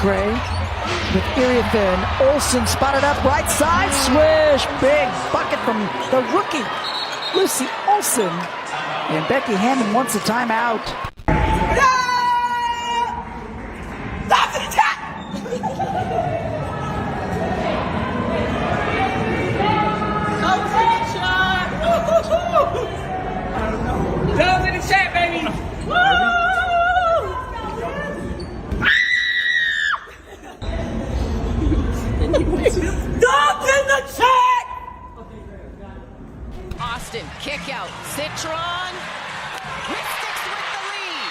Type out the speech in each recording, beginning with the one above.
Gray with Iriathan. Olsen spotted up right side, swish, big bucket from the rookie, Lucy Olsen. And Becky Hammond wants a timeout. Stop the attack! Those in the chat, baby! Woo! Dogs in the chat! Austin, kick out. Citron. Mystics with the lead.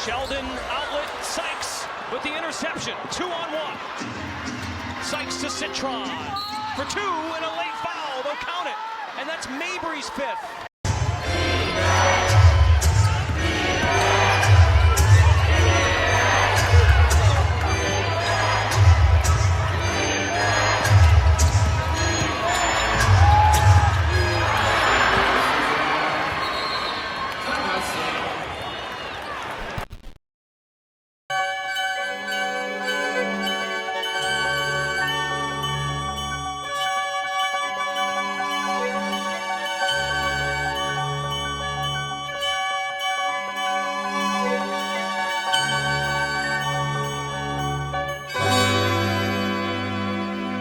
Sheldon outlet, Sykes with the interception, 2-on-1. Sykes to Citron for two and a late foul, they'll count it. And that's Mabry's fifth.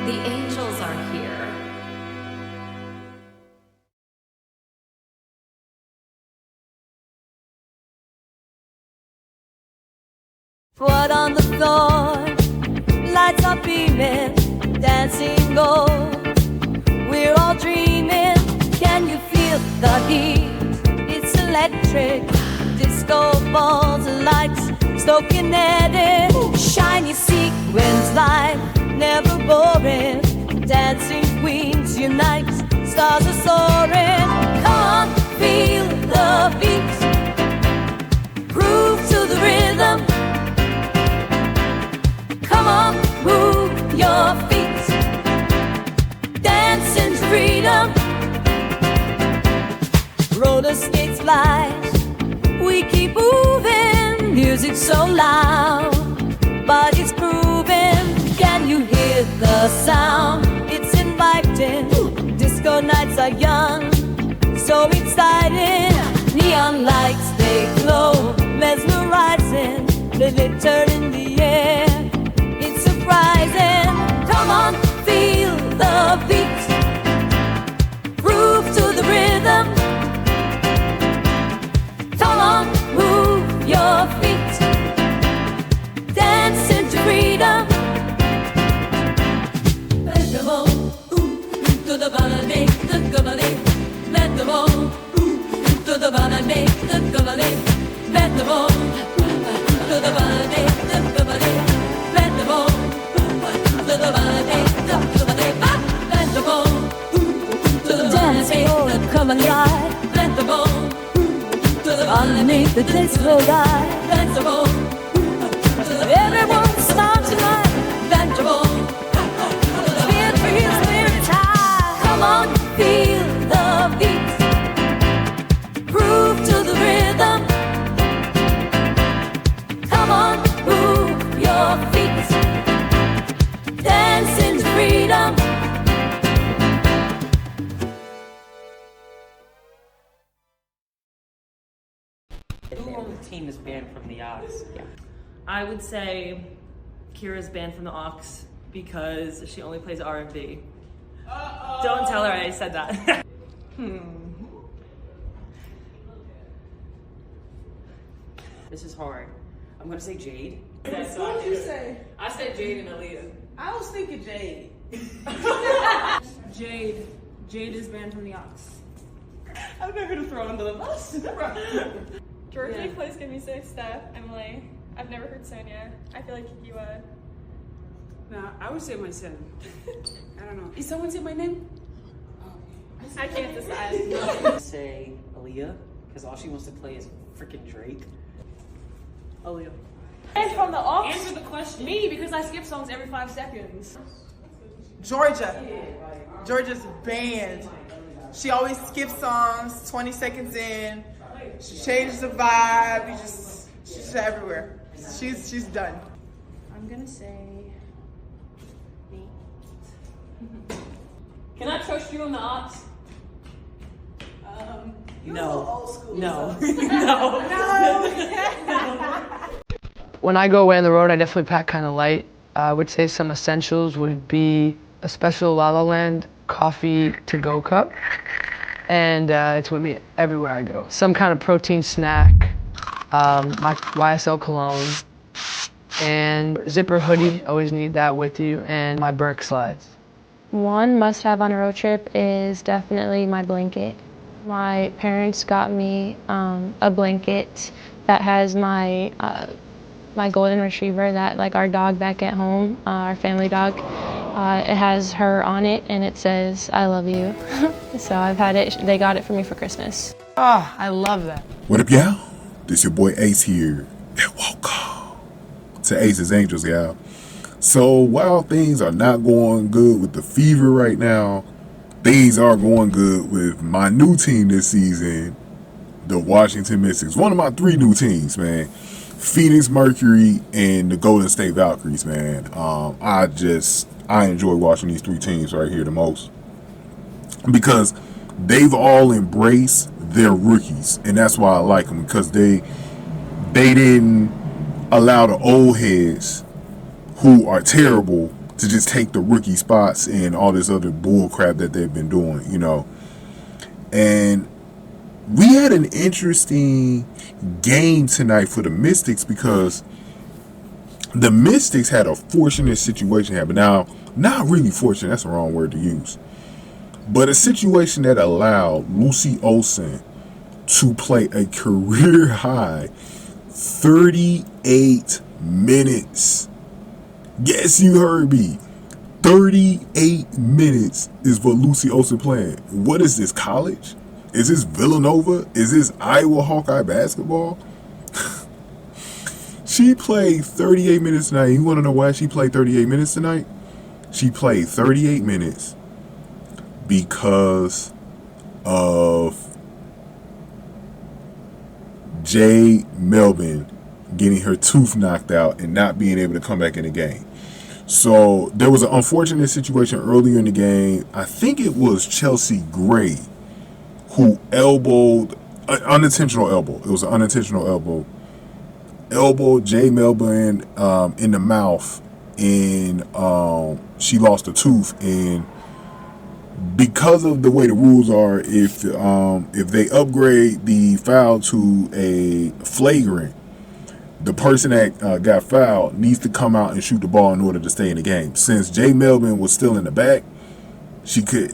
The angels are here. What on the floor? Lights are beaming, dancing gold. We're all dreaming. Can you feel the heat? It's electric. Disco balls and lights, stoking it. Shiny sequins light, never boring. Dancing queens unite, stars are soaring. Come on, feel the beat. Groove to the rhythm. Come on, move your feet. Dance into freedom. Roller skates light, we keep moving. Music so loud, bodies grooving. Can you hear the sound? It's inviting. Disco nights are young, so exciting. Neon lights, they glow, mesmerizing. They glitter in the air, it's surprising. Come on, feel the beat. Groove to the rhythm. Come on, move your feet. Dance into freedom. Let the ball, to the ballet, the ballet. Let the ball, to the ballet, the ballet. Let the ball, to the ballet, the ballet. Let the ball, to the ballet, the ballet. Let the ball, to the ballet, come alive. Let the ball, to the underneath the disco light. Let the ball, everyone start tonight. Let the ball. Come on, feel the beat. Groove to the rhythm. Come on, move your feet. Dance into freedom. Who on the team is banned from the Ox? Yeah. I would say Kira's banned from the Ox because she only plays R&B. Don't tell her I said that. This is hard. I'm gonna say Jade. That's what did you say? I said Jade and Aaliyah. I was thinking Jade. Jade. Jade is banned from the Ox. I'm not gonna throw under the bus. Georgie plays Give Me Six, Steph, Emily. I've never heard Sonia. I feel like you would. Nah, I would say my son. I don't know. Is someone say my name? I can't decide. I'm gonna say Aaliyah, because all she wants to play is freaking Drake. Aaliyah. And from the Ox. Answer the question. Me, because I skip songs every 5 seconds. Georgia. Georgia's banned. She always skips songs 20 seconds in. She changes the vibe. She's everywhere. She's done. I'm gonna say me. Can I trust you on the Ox? You're No. so old school. No. When I go away on the road, I definitely pack kind of light. I would say some essentials would be a special La La Land coffee to-go cup, and it's with me everywhere I go. Some kind of protein snack, my YSL cologne, and zipper hoodie, always need that with you, and my Burke slides. One must-have on a road trip is definitely my blanket. My parents got me a blanket that has my golden retriever, that like our dog back at home, our family dog. It has her on it and it says, "I love you." So I've had it, they got it for me for Christmas. Oh, I love that. What up, y'all? This your boy Ace here. And welcome to Ace's Angels, y'all. So while things are not going good with the Fever right now, things are going good with my new team this season, the Washington Mystics. One of my 3 new teams, man. Phoenix Mercury and the Golden State Valkyries, man. I enjoy watching these 3 teams right here the most, because they've all embraced their rookies, and that's why I like them, because they didn't allow the old heads who are terrible to just take the rookie spots and all this other bull crap that they've been doing, you know. And we had an interesting game tonight for the Mystics, because the Mystics had a fortunate situation happen. Now, not really fortunate, that's the wrong word to use, but a situation that allowed Lucy Olsen to play a career high 38 minutes. Yes, you heard me. 38 minutes is what Lucy Olsen playing. What is this, college? Is this Villanova? Is this Iowa Hawkeye basketball? She played 38 minutes tonight. You want to know why she played 38 minutes tonight? She played 38 minutes because of Jade Melbourne getting her tooth knocked out and not being able to come back in the game. So there was an unfortunate situation earlier in the game. I think it was Chelsea Gray who elbowed, unintentional elbow. It was an unintentional elbow. Elbowed Jade Melbourne in the mouth, and she lost a tooth. And because of the way the rules are, if they upgrade the foul to a flagrant, the person that got fouled needs to come out and shoot the ball in order to stay in the game. Since Jade Melbourne was still in the back, she could,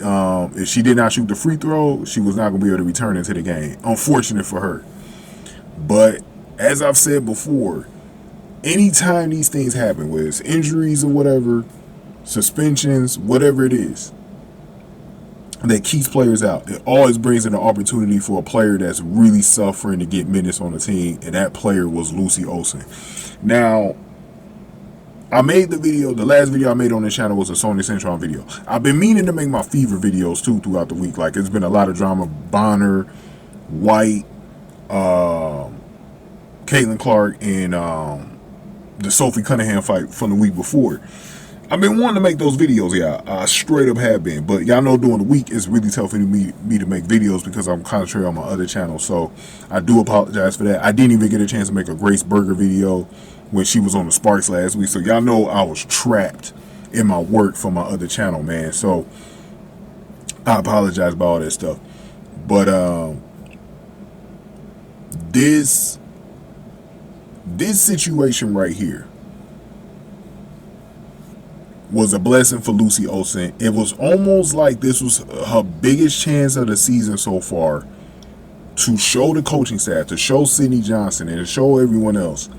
if she did not shoot the free throw, she was not going to be able to return into the game. Unfortunate for her. But as I've said before, anytime these things happen, whether it's injuries or whatever, suspensions, whatever it is, that keeps players out, it always brings in an opportunity for a player that's really suffering to get minutes on the team, and that player was Lucy Olsen. Now, I made the video, the last video I made on this channel was a Sonia Citron video. I've been meaning to make my Fever videos too throughout the week. Like, it's been a lot of drama. Bonner, White, Caitlin Clark, and the Sophie Cunningham fight from the week before. I've been wanting to make those videos, yeah. I straight up have been. But y'all know during the week it's really tough for me to make videos because I'm concentrating on my other channel. So I do apologize for that. I didn't even get a chance to make a Grace Burger video when she was on the Sparks last week. So y'all know I was trapped in my work for my other channel, man. So I apologize about all that stuff. But this this situation right here was a blessing for Lucy Olsen. It was almost like this was her biggest chance of the season so far to show the coaching staff, to show Sydney Johnson, and to show everyone else,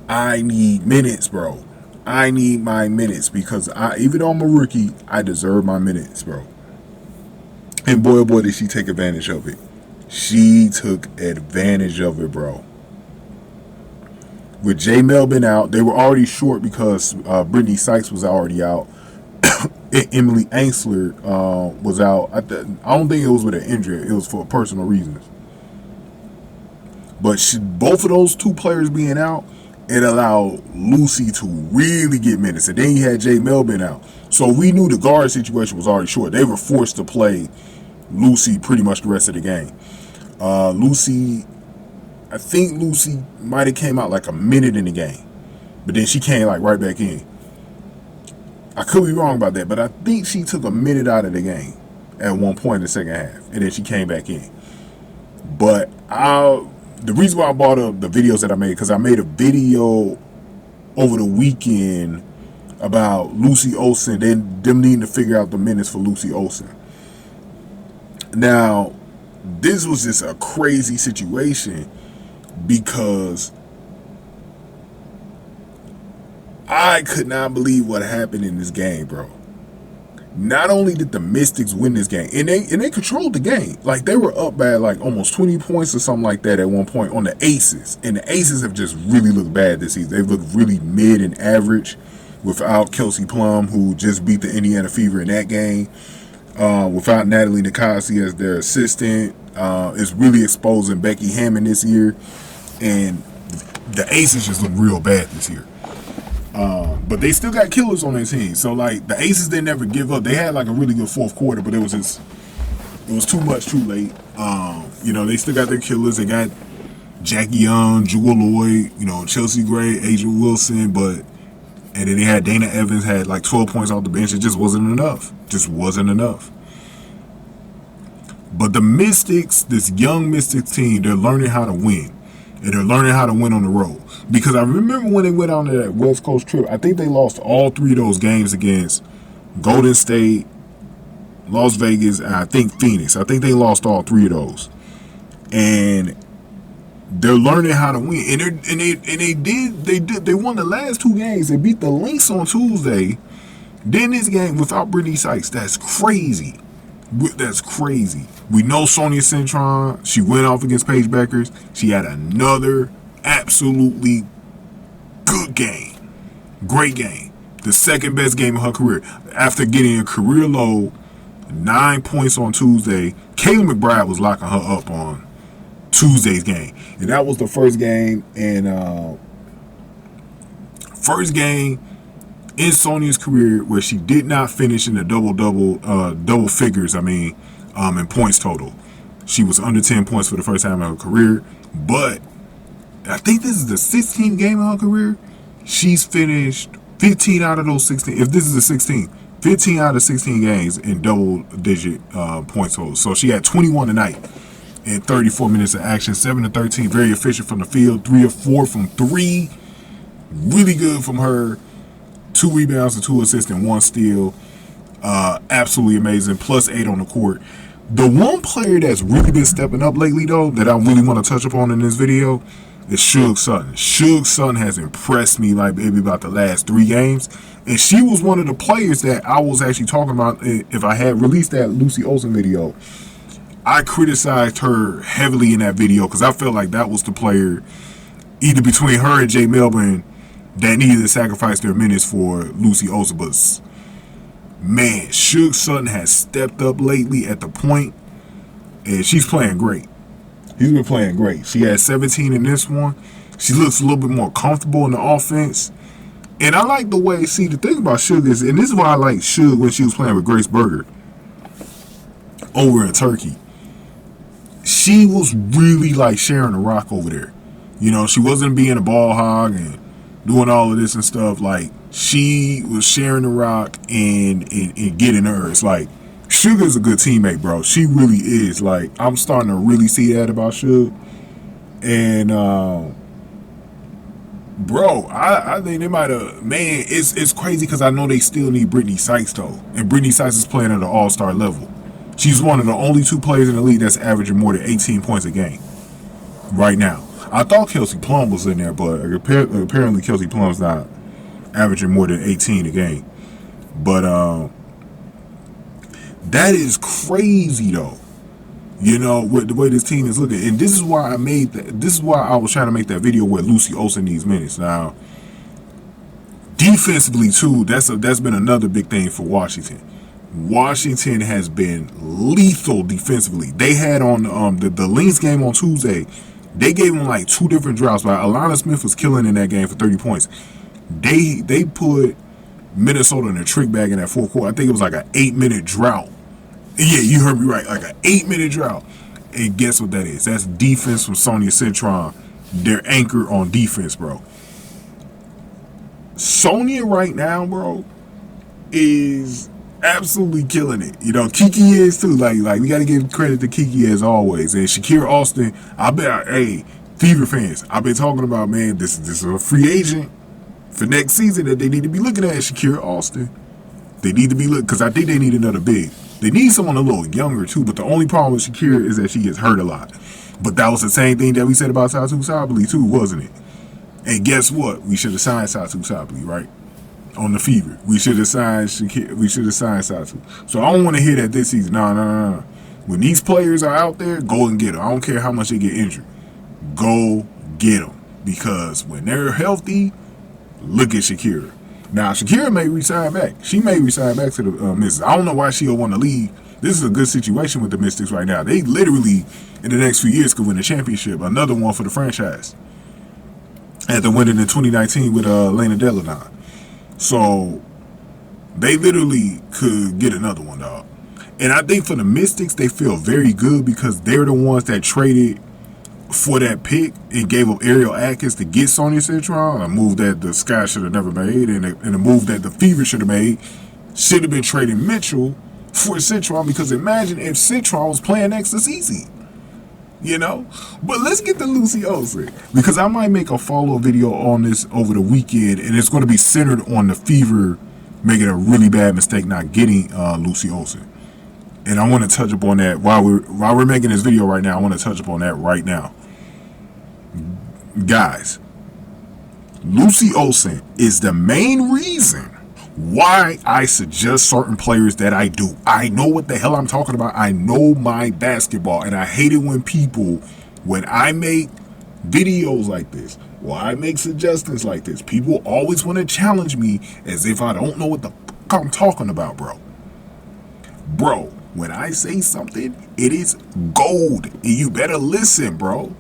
I need minutes, bro. I need my minutes because even though I'm a rookie, I deserve my minutes, bro. And boy, oh boy, did she take advantage of it. She took advantage of it, bro. With Jade Melbourne out, they were already short because Brittney Sykes was already out. Emily Ainsler was out. I don't think it was with an injury. It was for personal reasons. But both of those two players being out, it allowed Lucy to really get minutes. And then you had Jade Melbourne out. So we knew the guard situation was already short. They were forced to play Lucy pretty much the rest of the game. I think Lucy might have came out like a minute in the game, but then she came like right back in. I could be wrong about that, but I think she took a minute out of the game at one point in the second half, and then she came back in. But the reason why I brought up the videos that I made, because I made a video over the weekend about Lucy Olsen, them needing to figure out the minutes for Lucy Olsen. Now, this was just a crazy situation because I could not believe what happened in this game, bro. Not only did the Mystics win this game, and they controlled the game. Like, they were up by like almost 20 points or something like that at one point on the Aces. And the Aces have just really looked bad this season. They've looked really mid and average without Kelsey Plum, who just beat the Indiana Fever in that game. Without Natalie Nikasi as their assistant. It's really exposing Becky Hammond this year. And the Aces just look real bad this year. But they still got killers on their team. So, like, the Aces didn't ever give up. They had, like, a really good fourth quarter, but it was too much too late. They still got their killers. They got Jackie Young, Jewel Lloyd, Chelsea Gray, Adrian Wilson, and then they had Dana Evans had, like, 12 points off the bench. It just wasn't enough. But the Mystics, this young Mystics team, they're learning how to win. And they're learning how to win on the road. Because I remember when they went on that West Coast trip, I think they lost all three of those games against Golden State, Las Vegas, and I think Phoenix. I think they lost all three of those. And they're learning how to win. And they won the last two games. They beat the Lynx on Tuesday. Then this game without Brittney Sykes. That's crazy. We know Sonia Citron. She went off against Paige Beckers. She had another absolutely good game. Great game. The second best game of her career. After getting a career low 9 points on Tuesday, Kayla McBride was locking her up on Tuesday's game. And that was the first game in Sonia's career where she did not finish in the double figures, in points total. She was under 10 points for the first time in her career. But I think this is the 16th game of her career. She's finished 15 out of those 16. If this is the 16, 15 out of 16 games in double-digit points total. So she had 21 tonight in 34 minutes of action. 7 of 13, very efficient from the field. 3 of 4 from 3. Really good from her. 2 rebounds and 2 assists and 1 steal. Absolutely amazing. Plus 8 on the court. The one player that's really been stepping up lately, though, that I really want to touch upon in this video is Suge Sutton. Suge Sutton has impressed me like maybe about the last 3 games. And she was one of the players that I was actually talking about. If I had released that Lucy Olsen video, I criticized her heavily in that video because I felt like that was the player, either between her and Jade Melbourne, that needed to sacrifice their minutes for Lucy Olsen. But man, Suge Sutton has stepped up lately at the point, and she's playing great. He's been playing great. She had 17 in this one. She looks a little bit more comfortable in the offense. And I like the way, the thing about Suge is, and this is why I like Suge when she was playing with Grace Berger over in Turkey. She was really like sharing the rock over there. She wasn't being a ball hog and doing all of this and stuff. Like, she was sharing the rock and getting hers. Like, Sugar's a good teammate, bro. She really is. Like, I'm starting to really see that about Sugar. And Bro, I think they might have. Man, it's crazy because I know they still need Brittney Sykes though, and Brittney Sykes is playing at an all-star level. She's one of the only 2 players in the league that's averaging more than 18 points a game right now. I thought Kelsey Plum was in there, but apparently Kelsey Plum's not averaging more than 18 a game. But that is crazy though. You know, with the way this team is looking. And this is why I made that. This is why I was trying to make that video where Lucy Olsen needs minutes. Now, defensively too, that's been another big thing for Washington. Washington has been lethal defensively. They had on the Lynx game on Tuesday, they gave them like 2 different droughts. But Alana Smith was killing in that game for 30 points. They put Minnesota in a trick bag in that 4th quarter. I think it was like an 8-minute drought. Yeah, you heard me right. Like an 8-minute drought. And guess what that is? That's defense from Sonia Citron. Their anchor on defense, bro. Sonia right now, bro, is absolutely killing it. You know, Kiki is too. Like we got to give credit to Kiki as always. And Shakira Austin, hey, Fever fans, I've been talking about, man, this is a free agent for next season that they need to be looking at Shakira Austin. They need to be looking, because I think they need another big. They need someone a little younger too, but the only problem with Shakira is that she gets hurt a lot. But that was the same thing that we said about Satou Sabally too, wasn't it? And guess what? We should have signed Satou Sabally, right? On the Fever. We should have signed Shakira. We should have signed Satou. So I don't want to hear that this season. No. When these players are out there, go and get them. I don't care how much they get injured. Go get them. Because when they're healthy, look at Shakira. Now, Shakira may resign back. She may resign back to the Mystics. I don't know why she'll want to leave. This is a good situation with the Mystics right now. They literally, in the next few years, could win a championship. Another one for the franchise. After winning in 2019 with Lena Delana. So, they literally could get another one, dog. And I think for the Mystics, they feel very good because they're the ones that traded for that pick and gave up Ariel Atkins to get Sonia Citron, a move that the Sky should have never made, and a move that the Fever should have made. Should have been trading Mitchell for Citron, because imagine if Citron was playing next to Cece. You know? But let's get to Lucy Olsen, because I might make a follow-up video on this over the weekend, and it's going to be centered on the Fever making a really bad mistake not getting Lucy Olsen. And I want to touch upon that while we're making this video right now. I want to touch upon that right now. Guys, Lucy Olsen is the main reason why I suggest certain players that I do. I know what the hell I'm talking about. I know my basketball, and I hate it when I make videos like this, or I make suggestions like this, people always want to challenge me as if I don't know what the fuck I'm talking about, bro. Bro, when I say something, it is gold, and you better listen, bro.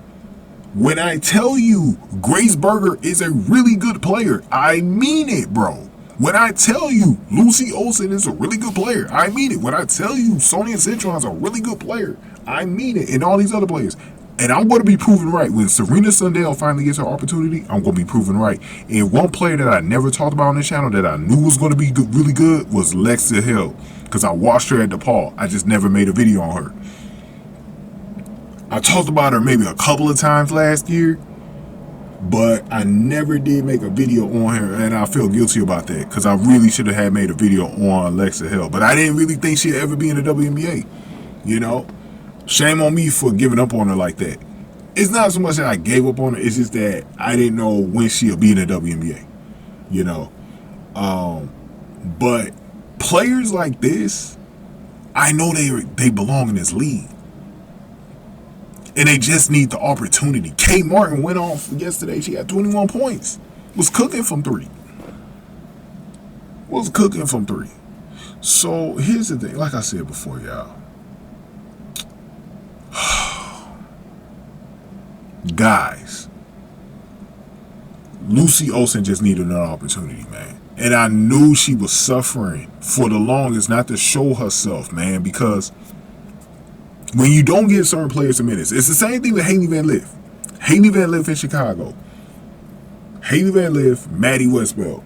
When I tell you Grace Berger is a really good player, I mean it, bro. When I tell you Lucy Olsen is a really good player, I mean it. When I tell you Sonia Citron is a really good player, I mean it. And all these other players. And I'm going to be proven right. When Serena Sundell finally gets her opportunity, I'm going to be proven right. And one player that I never talked about on this channel that I knew was going to be good, really good was Lexia Hill. Because I watched her at DePaul. I just never made a video on her. I talked about her maybe a couple of times last year, but I never did make a video on her, and I feel guilty about that because I really should have had made a video on Lexia Hill. But I didn't really think she'd ever be in the WNBA, you know? Shame on me for giving up on her like that. It's not so much that I gave up on her, it's just that I didn't know when she'll be in the WNBA, you know? But players like this, I know they belong in this league. And they just need the opportunity. Kay Martin went off yesterday. She had 21 points. Was cooking from three. So here's the thing. Like I said before, y'all. Guys. Lucy Olsen just needed an opportunity, man. And I knew she was suffering for the longest not to show herself, man. Because when you don't get certain players the minutes, it's the same thing with Haley Van Lith. Haley Van Lith in Chicago. Haley Van Lith, Maddie Westbeld.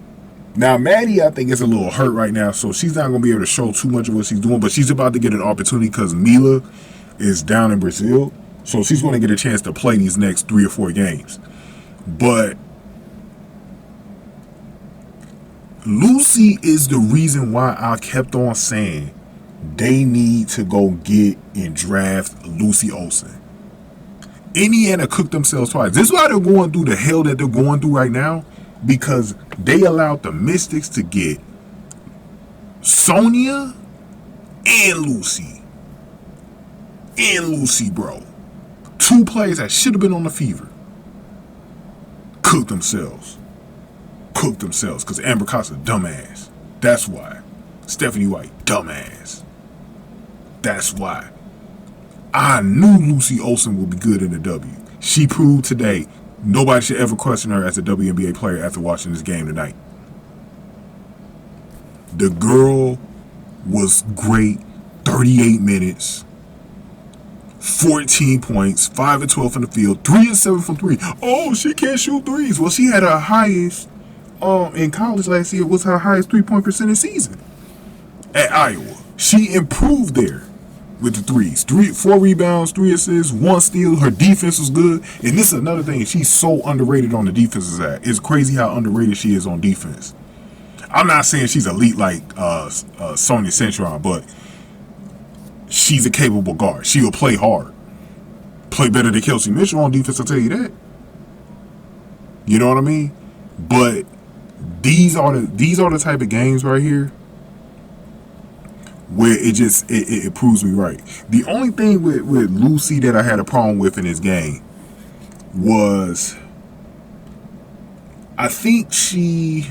Now, Maddie, I think, is a little hurt right now, so she's not going to be able to show too much of what she's doing, but she's about to get an opportunity because Mila is down in Brazil, so she's going to get a chance to play these next 3 or 4 games. But Lucy is the reason why I kept on saying they need to go get and draft Lucy Olsen. Indiana cooked themselves twice. This is why they're going through the hell that they're going through right now, because they allowed the Mystics to get Sonia and Lucy. Bro. 2 players that should have been on the Fever. Cooked themselves. Because Amber Costa, dumbass. That's why. Stephanie White, dumbass. That's why. I knew Lucy Olsen would be good in the W. She proved today nobody should ever question her as a WNBA player after watching this game tonight. The girl was great. 38 minutes. 14 points. 5 of 12 from the field. 3 of 7 from 3. Oh, she can't shoot threes. Well, she had her highest in college last year. Was her highest 3-point percentage season at Iowa. She improved there with the threes. 4 rebounds, 3 assists, 1 steal. Her defense was good. And this is another thing. She's so underrated on the defensive side. It's crazy how underrated she is on defense. I'm not saying she's elite like Sonia Citron, but she's a capable guard. She'll play hard. Play better than Kelsey Mitchell on defense, I'll tell you that. You know what I mean? But these are the type of games right here where it proves me right. The only thing with Lucy that I had a problem with in this game was I think she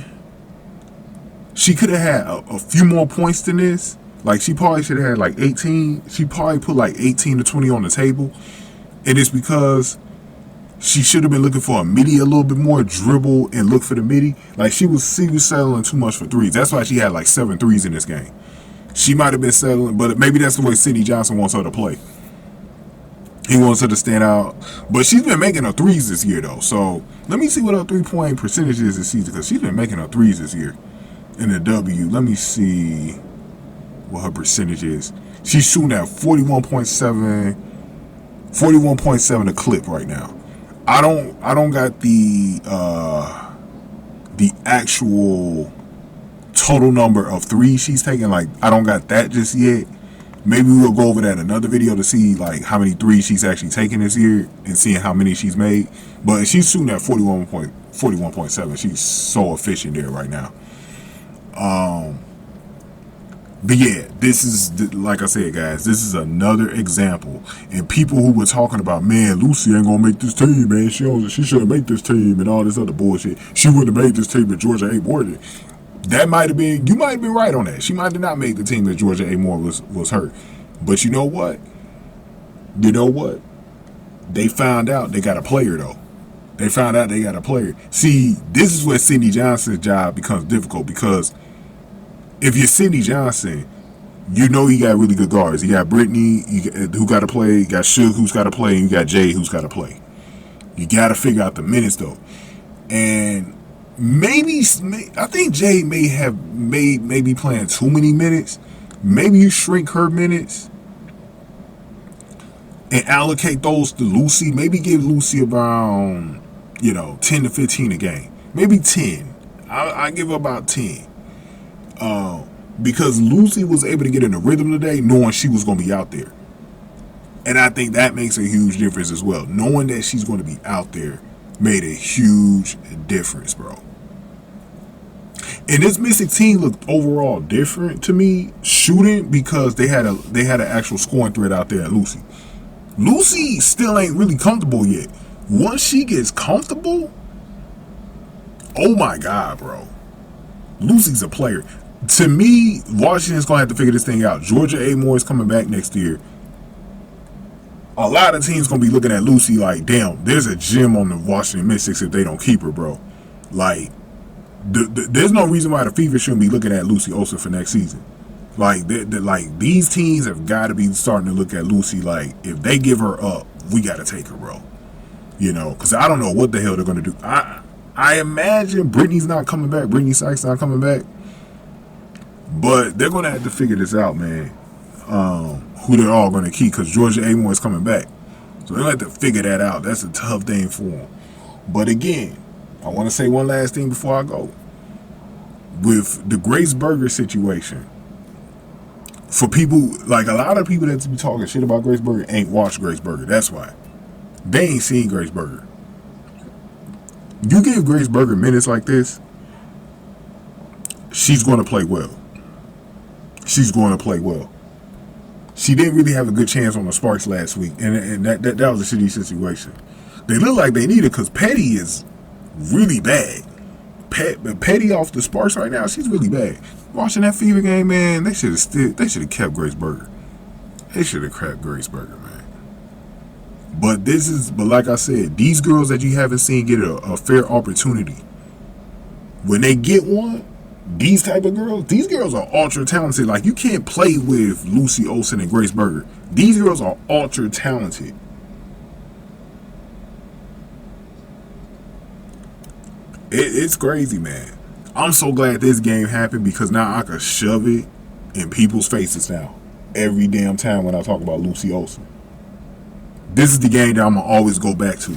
could have had a few more points than this. Like, she probably should have had like 18. She probably put like 18 to 20 on the table. And it's because she should have been looking for a midi a little bit more, dribble and look for the midi. Like, she was settling too much for threes. That's why she had like 7 threes in this game. She might have been settling, but maybe that's the way Cindy Johnson wants her to play. He wants her to stand out. But she's been making her threes this year, though. So let me see what her 3-point percentage is this season, because she's been making her threes this year in the W. Let me see what her percentage is. She's shooting at 41.7 a clip right now. I don't got the actual total number of threes she's taking. Like, I don't got that just yet. Maybe we'll go over that in another video to see like how many threes she's actually taking this year and seeing how many she's made. But she's shooting at 41.7. She's so efficient there right now. But yeah, this is, like I said, guys, this is another example. And people who were talking about, man, Lucy ain't gonna make this team, man. She shouldn't make this team and all this other bullshit. She wouldn't have made this team if Georgia A. Moore did. That might have been, you might have been right on that. She might have not made the team if Georgia A. Moore was hurt. But you know what? They found out they got a player, though. They found out they got a player. See, this is where Cindy Johnson's job becomes difficult, because if you're Cindy Johnson, you know you got really good guards. You got Brittney, who got to play. You got Suge, who's got to play. And you got Jade, who's got to play. You got to figure out the minutes, though. And maybe, I think Jade may be playing too many minutes. Maybe you shrink her minutes and allocate those to Lucy. Maybe give Lucy around, 10 to 15 a game. Maybe 10. I give her about 10. Because Lucy was able to get in the rhythm today knowing she was going to be out there. And I think that makes a huge difference as well. Knowing that she's going to be out there made a huge difference, bro. And this Mystic team looked overall different to me shooting, because they had an actual scoring threat out there at Lucy. Lucy still ain't really comfortable yet. Once she gets comfortable, oh my God, bro. Lucy's a player. To me, Washington's going to have to figure this thing out. Georgia A. Moore is coming back next year. A lot of teams going to be looking at Lucy like, damn, there's a gem on the Washington Mystics if they don't keep her, bro. Like, there's no reason why the Fever shouldn't be looking at Lucy Olsen for next season. Like, these teams have got to be starting to look at Lucy like, if they give her up, we got to take her, bro. Because I don't know what the hell they're going to do. I imagine Brittney's not coming back. Brittney Sykes not coming back. But they're going to have to figure this out, man. Who they're all going to keep, because Georgia A. Moore is coming back. So they're going to have to figure that out. That's a tough thing for them. But again, I want to say one last thing before I go. with the Grace Berger situation. For people, like a lot of people that be talking shit about Grace Berger ain't watched Grace Berger. That's why. They ain't seen Grace Berger. You give Grace Berger minutes like this, she's going to play well. She's going to play well. She didn't really have a good chance on the Sparks last week, and that was a shitty situation. They look like they need it because Petty is really bad. Petty off the Sparks right now, she's really bad. Watching that Fever game, man, they should have kept Grace Berger. They should have kept Grace Berger, man. But like I said, these girls that you haven't seen get a fair opportunity. When they get one, these type of girls, these girls are ultra talented. Like, you can't play with Lucy Olsen and Grace Berger. These girls are ultra talented. It's crazy, man. I'm so glad this game happened because now I can shove it in people's faces now. Every damn time when I talk about Lucy Olsen. This is the game that I'm going to always go back to.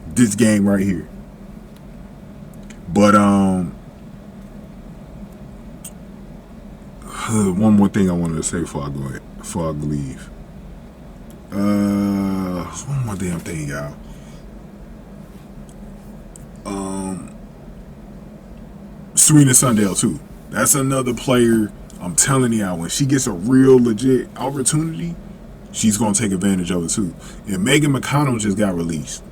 This game right here. But, one more thing I wanted to say before I leave. One more damn thing, y'all. Serena Sundell too. That's another player. I'm telling y'all, when she gets a real legit opportunity, she's gonna take advantage of it too. And Megan McConnell just got released.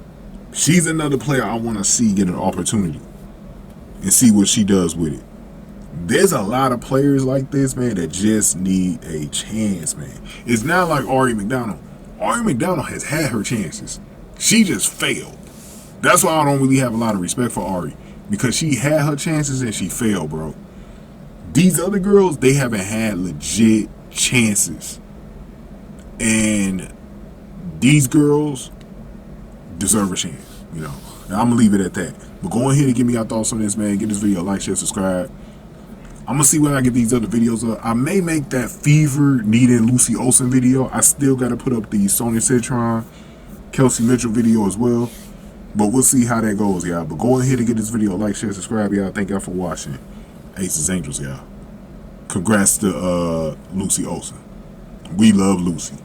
She's another player I want to see get an opportunity and see what she does with it. There's a lot of players like this, man, that just need a chance, man. It's not like Ari McDonald. Ari McDonald has had her chances. She just failed. That's why I don't really have a lot of respect for Ari. Because she had her chances and she failed, bro. These other girls, they haven't had legit chances. And these girls deserve a chance, you know. Now, I'm going to leave it at that. But go ahead and give me your thoughts on this, man. Give this video a like, share, subscribe. I'm going to see when I get these other videos up. I may make that Fever needing Lucy Olsen video. I still got to put up the Sonia Citron, Kelsey Mitchell video as well. But we'll see how that goes, y'all. But go ahead and get this video a like, share, subscribe, y'all. Thank y'all for watching. Aces Angels, y'all. Congrats to Lucy Olsen. We love Lucy.